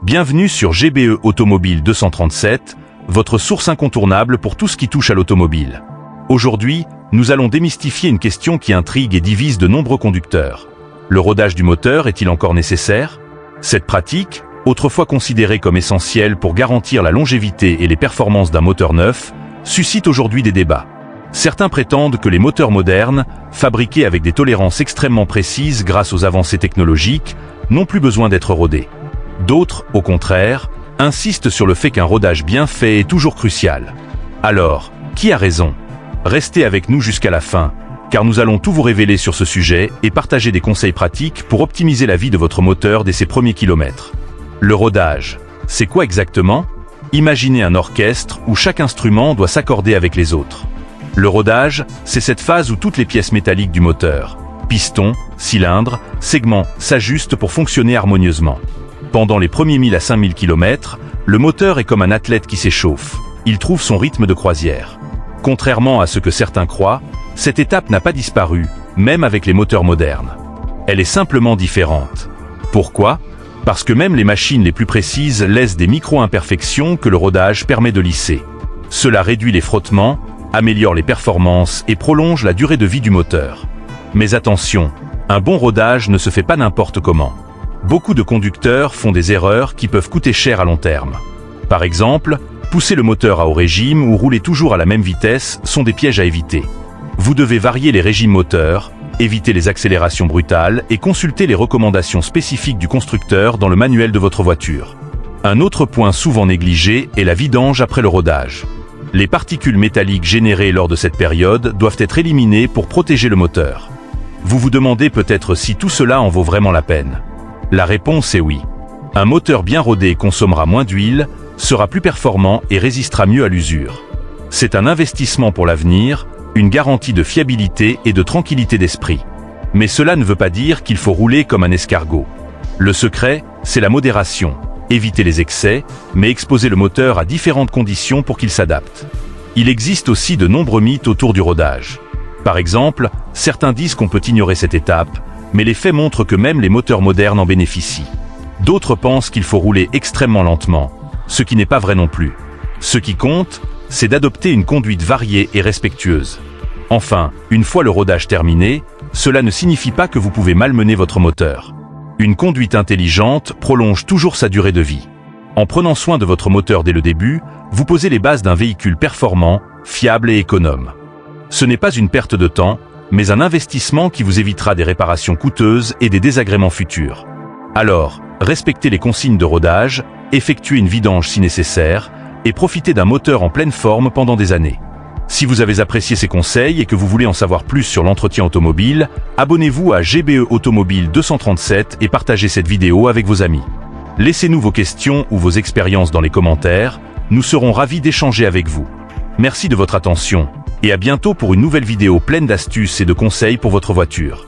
Bienvenue sur GBE Automobile 237, votre source incontournable pour tout ce qui touche à l'automobile. Aujourd'hui, nous allons démystifier une question qui intrigue et divise de nombreux conducteurs. Le rodage du moteur est-il encore nécessaire? Cette pratique, autrefois considérée comme essentielle pour garantir la longévité et les performances d'un moteur neuf, suscite aujourd'hui des débats. Certains prétendent que les moteurs modernes, fabriqués avec des tolérances extrêmement précises grâce aux avancées technologiques, n'ont plus besoin d'être rodés. D'autres, au contraire, insistent sur le fait qu'un rodage bien fait est toujours crucial. Alors, qui a raison? Restez avec nous jusqu'à la fin, car nous allons tout vous révéler sur ce sujet et partager des conseils pratiques pour optimiser la vie de votre moteur dès ses premiers kilomètres. Le rodage, c'est quoi exactement? Imaginez un orchestre où chaque instrument doit s'accorder avec les autres. Le rodage, c'est cette phase où toutes les pièces métalliques du moteur, pistons, cylindres, segments, s'ajustent pour fonctionner harmonieusement. Pendant les premiers 1000 à 5000 km, le moteur est comme un athlète qui s'échauffe. Il trouve son rythme de croisière. Contrairement à ce que certains croient, cette étape n'a pas disparu, même avec les moteurs modernes. Elle est simplement différente. Pourquoi? Parce que même les machines les plus précises laissent des micro-imperfections que le rodage permet de lisser. Cela réduit les frottements, améliore les performances et prolonge la durée de vie du moteur. Mais attention, un bon rodage ne se fait pas n'importe comment. Beaucoup de conducteurs font des erreurs qui peuvent coûter cher à long terme. Par exemple, pousser le moteur à haut régime ou rouler toujours à la même vitesse sont des pièges à éviter. Vous devez varier les régimes moteurs, éviter les accélérations brutales et consulter les recommandations spécifiques du constructeur dans le manuel de votre voiture. Un autre point souvent négligé est la vidange après le rodage. Les particules métalliques générées lors de cette période doivent être éliminées pour protéger le moteur. Vous vous demandez peut-être si tout cela en vaut vraiment la peine. La réponse est oui. Un moteur bien rodé consommera moins d'huile, sera plus performant et résistera mieux à l'usure. C'est un investissement pour l'avenir, une garantie de fiabilité et de tranquillité d'esprit. Mais cela ne veut pas dire qu'il faut rouler comme un escargot. Le secret, c'est la modération. Éviter les excès, mais exposer le moteur à différentes conditions pour qu'il s'adapte. Il existe aussi de nombreux mythes autour du rodage. Par exemple, certains disent qu'on peut ignorer cette étape, mais les faits montrent que même les moteurs modernes en bénéficient. D'autres pensent qu'il faut rouler extrêmement lentement, ce qui n'est pas vrai non plus. Ce qui compte, c'est d'adopter une conduite variée et respectueuse. Enfin, une fois le rodage terminé, cela ne signifie pas que vous pouvez malmener votre moteur. Une conduite intelligente prolonge toujours sa durée de vie. En prenant soin de votre moteur dès le début, vous posez les bases d'un véhicule performant, fiable et économe. Ce n'est pas une perte de temps, mais un investissement qui vous évitera des réparations coûteuses et des désagréments futurs. Alors, respectez les consignes de rodage, effectuez une vidange si nécessaire, et profitez d'un moteur en pleine forme pendant des années. Si vous avez apprécié ces conseils et que vous voulez en savoir plus sur l'entretien automobile, abonnez-vous à GBE Automobile 237 et partagez cette vidéo avec vos amis. Laissez-nous vos questions ou vos expériences dans les commentaires, nous serons ravis d'échanger avec vous. Merci de votre attention, et à bientôt pour une nouvelle vidéo pleine d'astuces et de conseils pour votre voiture.